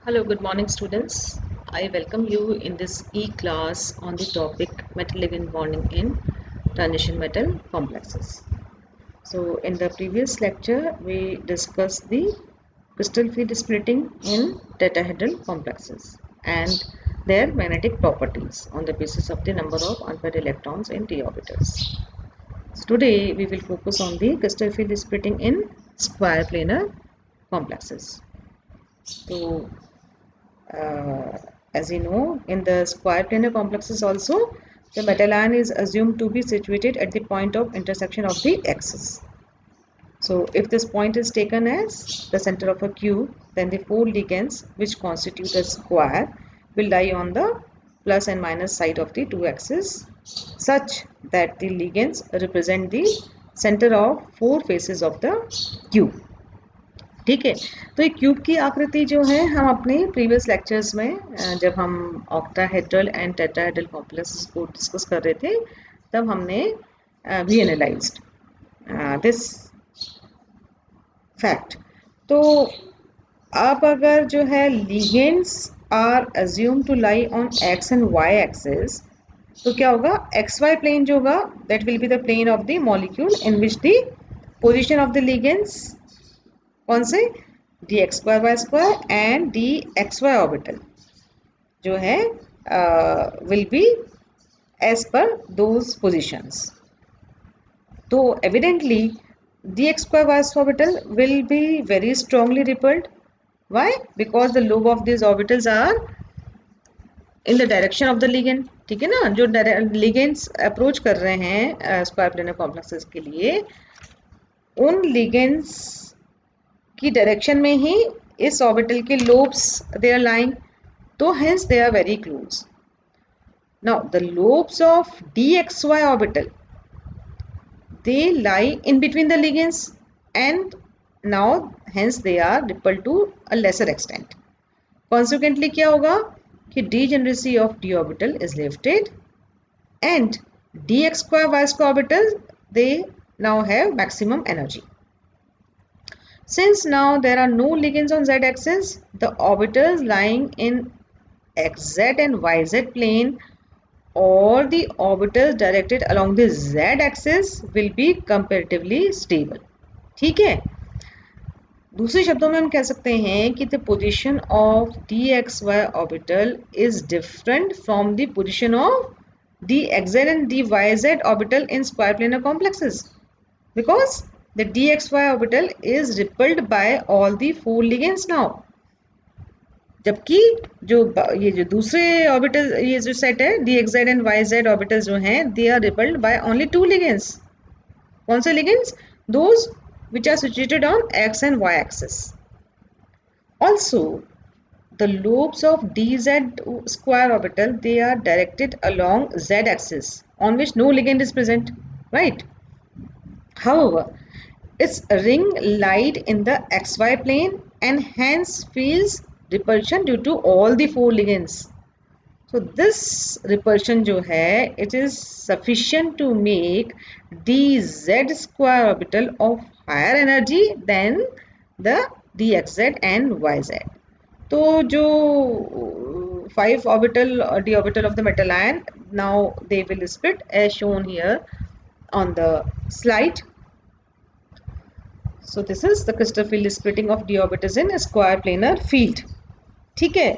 Hello, good morning, students. I welcome you in this e-class on the topic metal-ligand bonding in transition metal complexes. So, in the previous lecture, we discussed the crystal field splitting in tetrahedral complexes and their magnetic properties on the basis of the number of unpaired electrons in d orbitals. So, today, we will focus on the crystal field splitting in square planar complexes. So, uh, as you know, in the square planar complexes also, the metal ion is assumed to be situated at the point of intersection of the axes. So if this point is taken as the center of a cube, then the four ligands which constitute a square will lie on the plus and minus side of the two axes such that the ligands represent the center of four faces of the cube. ठीक है, तो ये cube की आकृति जो है हम अपने प्रीवियस लेक्चर्स में जब हम ऑक्टाहेड्रल एंड टेट्राहेड्रल कॉम्प्लेक्सेस को डिस्कस कर रहे थे तब हमने भी एनालाइज्ड दिस फैक्ट। तो अब अगर जो है ligands are assume to lie on x and y axis, तो क्या होगा, एक्स वाई प्लेन जो होगा that will be the plane of the molecule in which the position of the ligands कौन से D x square Y square and d x y orbital जो है will be as per those positions. तो evidently d x square y orbital will be very strongly repelled. Y? Because the lobe of this orbitals are in the direction of the ligand. ठीक है ना, जो ligands approach कर रहे हैं square planar complexes के लिए, उन लिगेंड्स की डायरेक्शन में ही इस ऑर्बिटल के लोब्स दे आर लाइंग, तो hence they are very close. Now the lobes of dxy orbital they lie in between the ligands and now hence they are repelled to a lesser extent. Consequently क्या होगा कि degeneracy of d orbital is lifted and dx square y square orbital they now have maximum energy. Since now there are no ligands on z-axis, the orbitals lying in xz and yz plane or the orbitals directed along the z-axis will be comparatively stable. ठीक है, दूसरे शब्दों में हम कह सकते हैं कि the position of dxy orbital is different from the position of dxz and dyz orbital in square planar complexes because the dxy orbital is repelled by all the four ligands now। जबकि ये जो दूसरे orbital, ये जो set है dxz and yz orbital जो हैं, they are repelled by only two ligands। कौन से ligands? Those which are situated on x and y axis. Also, the lobes of dz square orbital, they are directed along z axis on which no ligand is present, right? However, its ring lied in the xy plane and hence feels repulsion due to all the four ligands. So this repulsion जो है, it is sufficient to make dz square orbital of higher energy than the dxz and yz. तो जो 5 orbital d orbital of the metal ion, now they will split as shown here on the slide. So this is the crystal field splitting of d orbitals in a square planar field. ठीक है,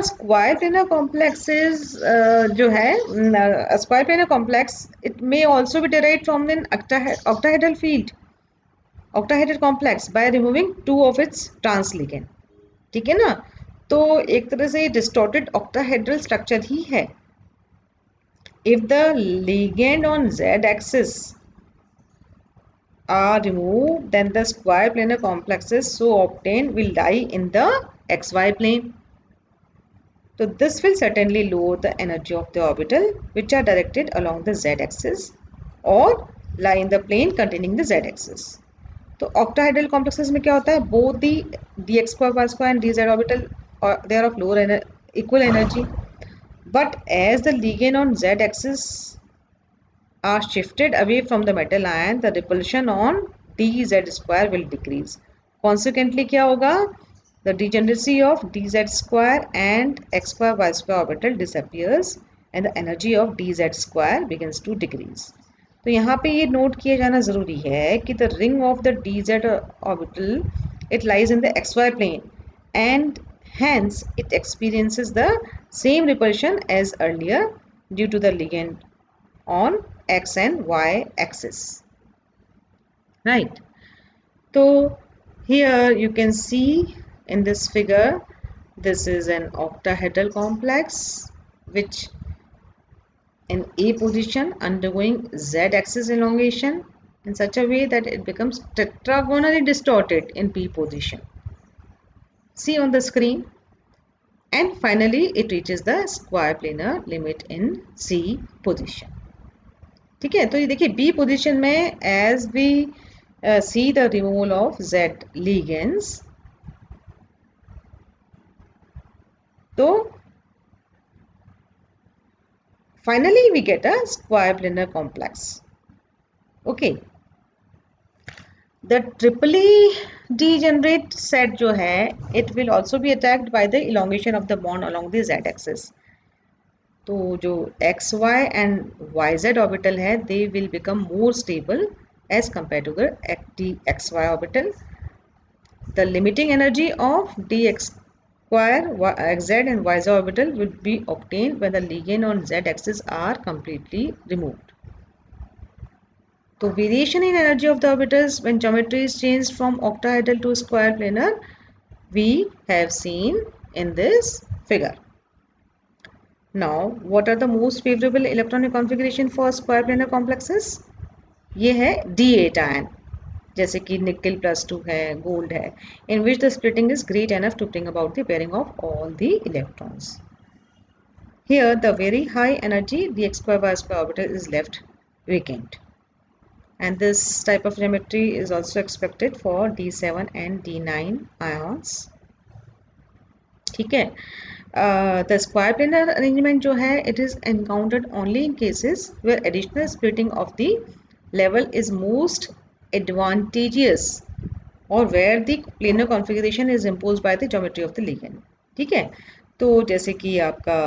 square planar complexes जो है, square planar complex it may also be derived from an octahedral field, octahedral complex by removing two of its trans ligand. ठीक है ना, तो एक तरह से डिस्टॉर्टेड ऑक्टाहेड्रल स्ट्रक्चर ही है। If the ligand on z axis are removed, then the square planar complexes so obtained will lie in the xy plane. So this will certainly lower the energy of the orbital which are directed along the z-axis or lie in the plane containing the z-axis. तो octahedral complexes में क्या होता है, both the dx square y square and dz orbital they are of lower equal energy, but as the ligand on z-axis are shifted away from the metal ion, the repulsion on dz square will decrease. Consequently क्या होगा, the degeneracy of dz square and x square y square orbital disappears and the energy of dz square begins to decrease. तो यहाँ पे ये note किया जाना ज़रूरी है कि the ring of the dz orbital it lies in the xy plane and hence it experiences the same repulsion as earlier due to the ligand on x and y axis, right? So here you can see in this figure, this is an octahedral complex which in A position undergoing z-axis elongation in such a way that it becomes tetragonally distorted in P position. See on the screen. And finally it reaches the square planar limit in C position. ठीक है, तो ये देखिए B position में as we see the removal of Z ligands, तो finally we get a square planar complex. Okay, the triply degenerate set जो है it will also be attacked by the elongation of the bond along the Z axis. तो जो x y and Y z orbital है they will become more stable as compare to the d x y orbital. The limiting energy of d x square x Z and Y z orbital will be obtained when the ligand on z axis are completely removed. तो variation in energy of the orbitals when geometry is changed from octahedral to square planar we have seen in this figure. Now, what are the most favorable electronic configuration for square planar complexes? ये है D8 ion, जैसे कि निकल +2 है, gold है, in which the splitting is great enough to bring about the pairing of all the electrons. Here, the very high energy dx square y square orbital is left vacant, and this type of geometry is also expected for D7 and D9 ions. ठीक है. The square planar arrangement जो है it is encountered only in cases where additional splitting of the level is most advantageous or where the planar configuration is imposed by the geometry of the ligand. ठीक है, तो जैसे कि आपका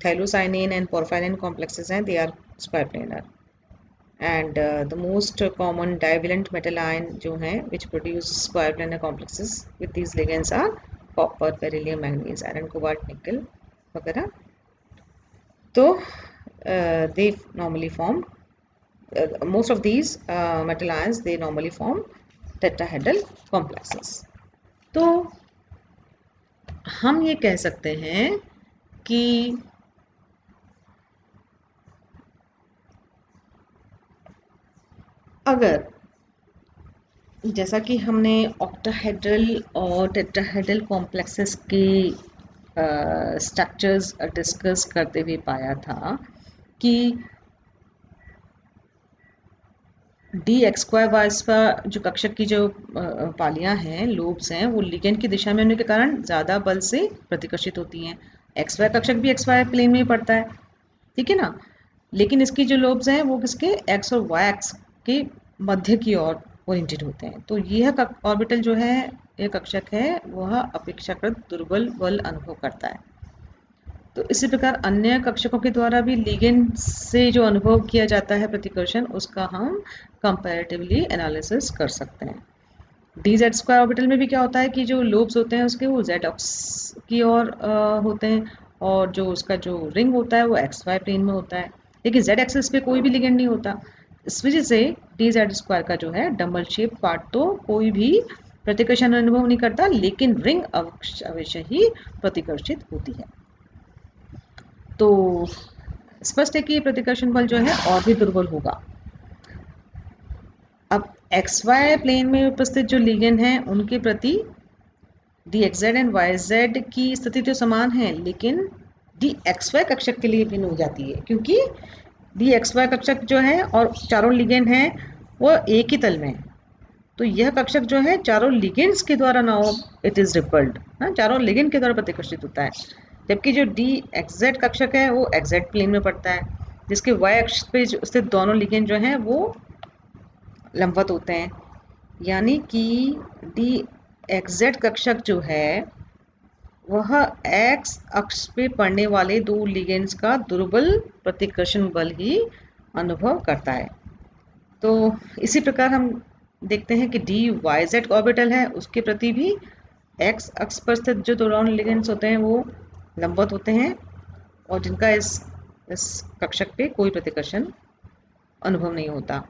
थैलोसाइनिन and porphyrin complexes हैं, they are square planar, and the most common divalent metal ion जो हैं which produce square planar complexes with these ligands are copper, beryllium, manganese, iron, cobalt, nickel वगैरह. तो they normally form most of these metal ions, they normally form tetrahedral complexes. तो हम ये कह सकते हैं कि अगर जैसा कि हमने ऑक्टाहेड्रल और टेट्राहेड्रल कॉम्प्लेक्सेस के स्ट्रक्चर्स डिस्कस करते हुए पाया था कि D x square Y square जो कक्षक की जो पालियां हैं, लोब्स हैं, वो लिगेंड की दिशा में होने के कारण ज़्यादा बल से प्रतिकर्षित होती हैं. एक्स वाई कक्षक भी एक्स वाई प्लेन में ही पड़ता है, ठीक है ना, लेकिन इसकी जो लोब्स हैं वो किसके एक्स और वाई एक्स के मध्य की ओर ओरिएंटेड होते हैं. तो यह ऑर्बिटल जो है, यह कक्षक है, वह अपेक्षाकृत दुर्बल बल अनुभव करता है. तो इसी प्रकार अन्य कक्षकों के द्वारा भी लिगेंड से जो अनुभव किया जाता है प्रतिकर्षण, उसका हम कंपैरेटिवली एनालिसिस कर सकते हैं. डी जेड स्क्वायर ऑर्बिटल में भी क्या होता है कि जो लोब्स होते हैं उसके वो जेड एक्स की ओर होते हैं, और जो उसका जो रिंग होता है वो एक्स वाई प्लेन में होता है, लेकिन जेड एक्सिस पे कोई भी लिगेंड नहीं होता. इस वजह से डी जेड स्क्वायर का जो है डबल शेप पार्ट तो कोई भी प्रतिकर्षण अनुभव नहीं करता, लेकिन रिंग अवश्य ही प्रतिकर्षित होती है. तो स्पष्ट है कि प्रतिकर्षण बल जो है और भी दुर्बल होगा. अब एक्स वाई प्लेन में उपस्थित जो लिगेंड हैं उनके प्रति D x Z and Y Z की स्थिति तो समान है, लेकिन डी एक्स वाई कक्षक के लिए भिन्न हो जाती है, क्योंकि डी एक्स वाई कक्षक जो है और चारों लिगेंड हैं वो एक ही तल में है. तो यह कक्षक जो है चारों लिगेंड्स के द्वारा नाउ इट इज रिपल्ड, चारों लिगेंड के द्वारा प्रतिकर्षित होता है, जबकि जो डी एक्स जेड कक्षक है वो एक्स जेड प्लेन में पड़ता है, जिसके वाई अक्ष पे स्थित दोनों लिगेंड जो हैं वो लंबवत होते हैं. यानी कि डी एक्जेड कक्षक जो है वह एक्स अक्ष पे पड़ने वाले दो लिगेंड्स का दुर्बल प्रतिकर्षण बल ही अनुभव करता है। तो इसी प्रकार हम देखते हैं कि डी वाई जेड ऑर्बिटल है, उसके प्रति भी एक्स अक्ष पर स्थित जो दो लिगेंड्स होते हैं वो लंबवत होते हैं और जिनका इस कक्षक पे कोई प्रतिकर्षण अनुभव नहीं होता।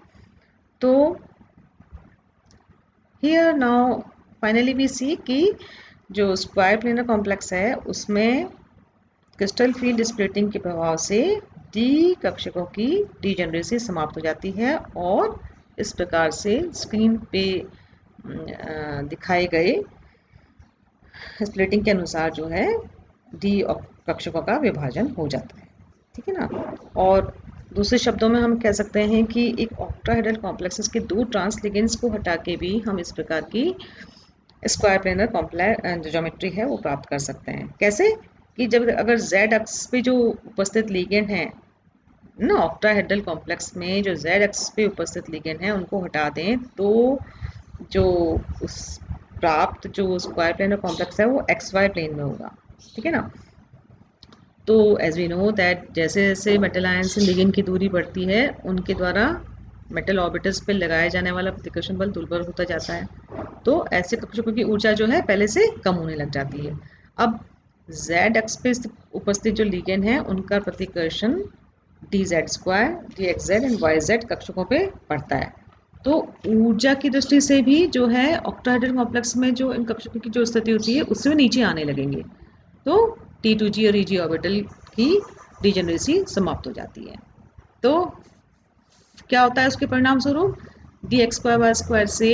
तो हियर नाउ फाइनली वी सी कि जो स्क्वायर प्लेनर कॉम्प्लेक्स है उसमें क्रिस्टल फील्ड स्प्लिटिंग के प्रभाव से डी कक्षकों की डीजेनरेसी समाप्त हो जाती है और इस प्रकार से स्क्रीन पे दिखाए गए स्प्लिटिंग के अनुसार जो है डी कक्षकों का विभाजन हो जाता है। ठीक है ना। और दूसरे शब्दों में हम कह सकते हैं कि एक ऑक्टाहेड्रल कॉम्प्लेक्सेस के दो ट्रांस लिगेंड्स को हटा के भी हम इस प्रकार की स्क्वायर प्लेनर कॉम्प्लेक्स ज्योमेट्री है वो प्राप्त कर सकते हैं। कैसे कि जब अगर जेड अक्ष पे जो उपस्थित लिगेंड हैं ना ऑक्टाहेड्रल कॉम्प्लेक्स में जो जेड अक्ष पे उपस्थित लिगेंड हैं उनको हटा दें तो जो उस प्राप्त जो स्क्वायर प्लेनर कॉम्प्लेक्स है वो एक्स वाई प्लेन में होगा। ठीक है ना। तो एज वी नो दैट जैसे जैसे मेटल आयन से लिगेंड की दूरी बढ़ती है उनके द्वारा मेटल ऑर्बिटल्स पर लगाया जाने वाला प्रतिकर्षण बल दुर्बल होता जाता है। तो ऐसे कक्षकों की ऊर्जा जो है पहले से कम होने लग जाती है। अब जेड अक्ष पे उपस्थित जो लिगेंड है उनका प्रतिकर्षण d Z square d x Z and Y z कक्षकों पे पड़ता है। तो ऊर्जा की दृष्टि से भी जो है ऑक्टाहेड्रल कॉम्प्लेक्स में जो इन कक्षकों की जो स्थिति होती है उससे नीचे आने लगेंगे। तो T2G और EG ऑर्बिटल की डिजेनरेसी समाप्त हो जाती है। तो क्या होता है उसके परिणाम स्वरूप D x square Y square से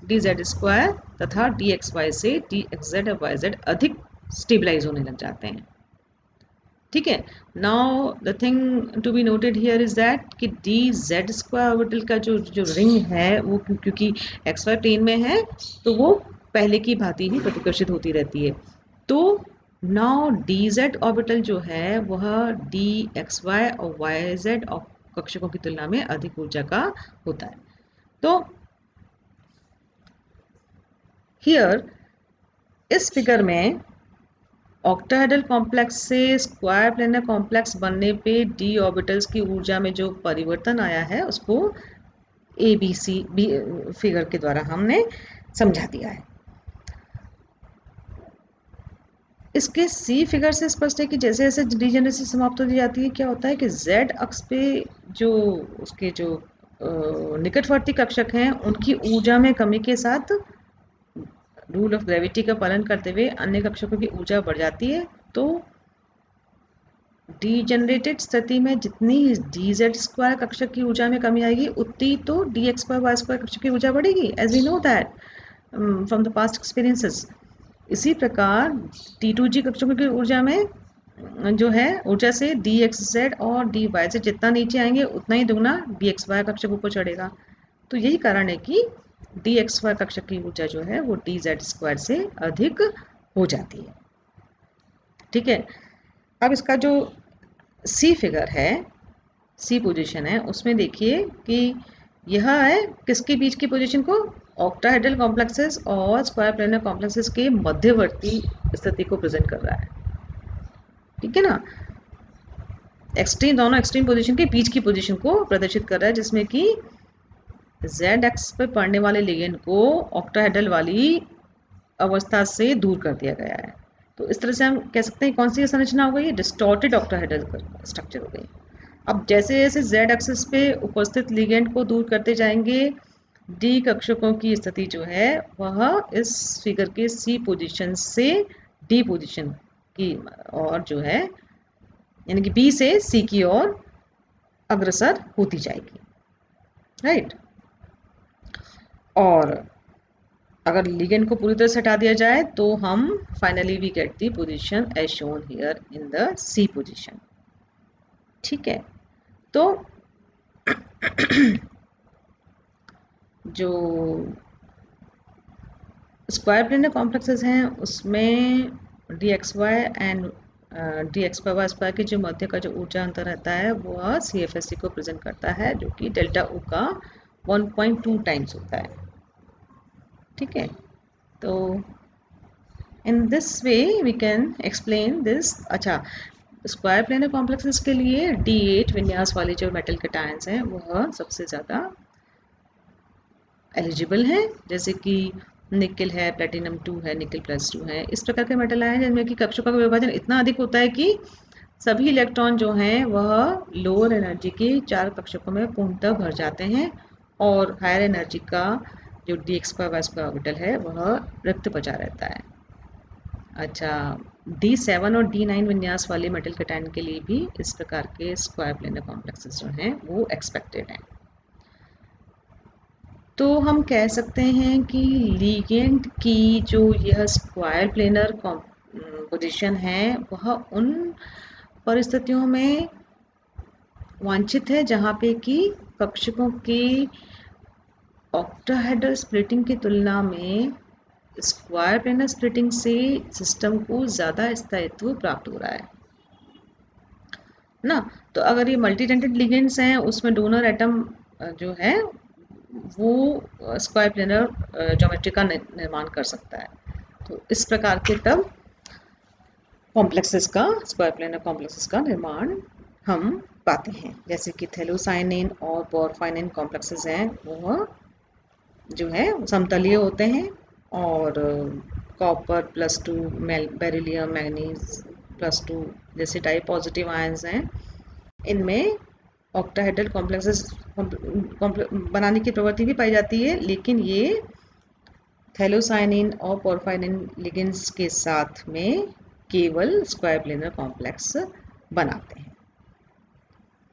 डी जेड स्क्वायर तथा डी एक्स वाई से डी एक्स जेड और वाई जेड अधिक स्टेबलाइज होने लग जाते हैं। ठीक है। Now the thing to be noted here is that कि डी जेड स्क्वायर ऑर्बिटल का जो जो रिंग है वो क्योंकि एक्स वाई प्लेन में है तो वो पहले की भांति ही प्रतिकर्षित होती रहती है। तो नाउ डी जेड ऑर्बिटल जो है वह डी एक्स वाई और वाई जेड कक्षकों की तुलना में अधिक ऊर्जा का होता है। तो हियर इस फिगर में ऑक्टाहेड्रल कॉम्प्लेक्स से स्क्वायर प्लेनर कॉम्प्लेक्स बनने पे डी ऑर्बिटल्स की ऊर्जा में जो परिवर्तन आया है उसको A B C B figure के द्वारा हमने समझा दिया है। इसके सी फिगर से स्पष्ट है कि जैसे जैसे डिजेनरेसी समाप्त होती जाती है क्या होता है कि जेड अक्ष पे जो उसके जो निकटवर्ती कक्षक हैं उनकी ऊर्जा में कमी के साथ रूल ऑफ ग्रेविटी का पालन करते हुए अन्य कक्षकों की ऊर्जा बढ़ जाती है। तो डीजेनरेटेड स्थिति में जितनी डी जेड स्क्वायर कक्षक की ऊर्जा में कमी आएगी उतनी तो d x square Y square कक्षक की ऊर्जा बढ़ेगी as we know that from the past experiences. इसी प्रकार T2G कक्षकों की ऊर्जा में जो है ऊर्जा से डी एक्स जेड और डी वाई जेड जितना नीचे आएंगे उतना ही दुगना डी एक्स वाई कक्षक ऊपर चढ़ेगा। तो यही कारण है कि डी एक्स वाई कक्षक की ऊर्जा जो है वो डी जेड स्क्वायर से अधिक हो जाती है। ठीक है। अब इसका जो सी फिगर है सी पोजीशन है उसमें देखिए कि यह है किसके बीच की पोजीशन को ऑक्टाहेड्रल कॉम्प्लेक्सेस और स्क्वायर प्लेनर कॉम्प्लेक्सेस के मध्यवर्ती स्थिति को प्रेजेंट कर रहा है। ठीक है ना। एक्सट्रीम दोनों एक्सट्रीम पोजीशन के बीच की पोजीशन को प्रदर्शित कर रहा है जिसमें कि जेड एक्स पर पड़ने वाले लिगेंड को ऑक्टाहेड्रल वाली अवस्था से दूर कर दिया गया है। तो इस तरह से हम कह सकते हैं कौन सी संरचना हो गई, डिस्टॉर्टेड ऑक्टाहेड्रल स्ट्रक्चर हो गई। अब जैसे जैसे जेड एक्सिस पे उपस्थित लिगेंड को दूर करते जाएंगे डी कक्षकों की स्थिति जो है वह इस फिगर के सी पोजीशन से डी पोजीशन की और जो है यानी कि बी से सी की ओर अग्रसर होती जाएगी। राइट। और अगर लिगेंड को पूरी तरह से हटा दिया जाए तो हम finally we get the position as shown here in the C position. ठीक है। तो जो स्क्वायर प्लेनर कॉम्प्लेक्सेस हैं उसमें d x y and d x y square की जो मध्य का जो ऊर्जा अंतर रहता है वह सी एफ एस सी को प्रेजेंट करता है जो कि डेल्टा ओ का 1.2 टाइम्स होता है। ठीक है। तो in this way we can explain this. अच्छा, स्क्वायर प्लेनर कॉम्प्लेक्सेस के लिए D8 विन्यास वाले जो मेटल कैटायंस हैं वह सबसे ज़्यादा एलिजिबल हैं, जैसे कि निकल है, प्लेटिनम 2 है, निकल प्लस 2 है। इस प्रकार के मेटल आए हैं जिनमें कि कक्षकों का विभाजन इतना अधिक होता है कि सभी इलेक्ट्रॉन जो हैं वह लोअर एनर्जी के 4 कक्षकों में पूर्णतः भर जाते हैं और हायर एनर्जी का जो d² ऑर्बिटल है वह रिक्त बचा रहता है। अच्छा, D7 और D9 विन्यास वाले मेटल कैटायन के लिए भी इस प्रकार के स्क्वायर प्लेनर कॉम्प्लेक्सेस जो हैं वो एक्सपेक्टेड हैं। तो हम कह सकते हैं कि लिगेंड की जो यह स्क्वायर प्लेनर पोजीशन है वह उन परिस्थितियों में वांछित है जहाँ पे कि कक्षकों की ऑक्टाहेड्रल स्प्लिटिंग की तुलना में स्क्वायर प्लेनर स्प्लिटिंग से सिस्टम को ज़्यादा स्थायित्व प्राप्त हो रहा है ना। तो अगर ये मल्टी टेंटेड लिगेंड्स हैं उसमें डोनर एटम जो है वो स्क्वायर प्लेनर ज्योमेट्री का निर्माण कर सकता है। तो इस प्रकार के तब कॉम्प्लेक्सेस का, स्क्वायर प्लेनर कॉम्प्लेक्सेस का निर्माण हम पाते हैं, जैसे कि थैलोसाइनिन और पोरफाइनिन कॉम्प्लेक्सेस हैं वह जो है समतलीय होते हैं और कॉपर +2, बेरिलियम मैग्नीज +2 जैसे टाइप पॉजिटिव आयंस हैं, इनमें ऑक्टाहेड्रल कॉम्प्लेक्सेस बनाने की प्रवृत्ति भी पाई जाती है, लेकिन ये थैलोसाइनिन और पोरफाइनिन लिगेंड्स के साथ में केवल स्क्वायर प्लेनर कॉम्प्लेक्स बनाते हैं।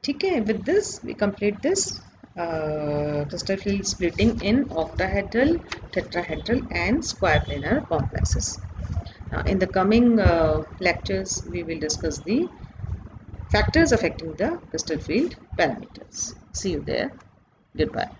ठीक है, with this we complete this crystal field splitting in octahedral, tetrahedral and square planar complexes. In the coming lectures we will discuss the factors affecting the crystal field parameters. See you there. Goodbye.